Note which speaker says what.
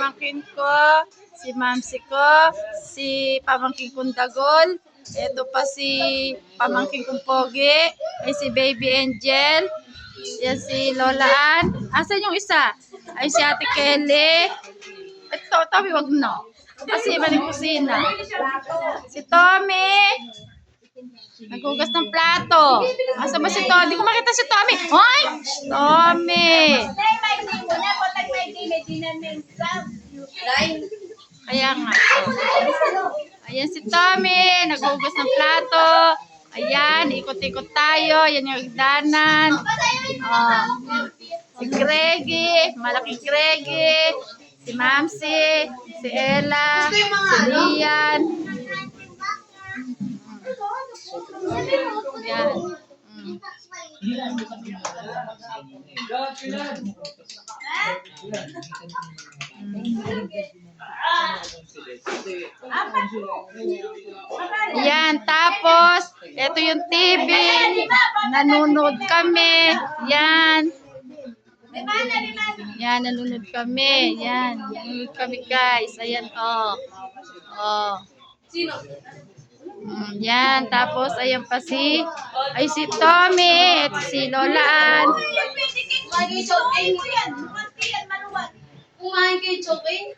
Speaker 1: pamangkin ko, si Mamsi ko, si pamangkin kong Dagol, ito pa si pamangkin kong Pogi, ay si Baby Angel, yan si Lola Ann. Asan yung isa? Ay si Ate Kelly. Ito, Tommy, wag na. Kasi iba ng kusina. Si Tommy. Naghugas ng plato. Asa ba si Tommy? Hindi ko makita si Tommy. Hoy! Tommy! Kaya nga. Ayan si Tommy. Naghugas ng plato. Ayan, ikot-ikot tayo. Yan yung hagdanan. Oh. Si Greggy. Malaking Greggy. Si Mamsi. Si Ella. Si Lian. Yan. Yan, tapos ito yung TV. Nanonood kami. Yan. Yan, nanonood kami. Yan, nanonood kami guys. Ayan, oh. Oh. Yan, tapos ayan pa si Tommy, ito si Lola Ann.
Speaker 2: Kumain kayo choking?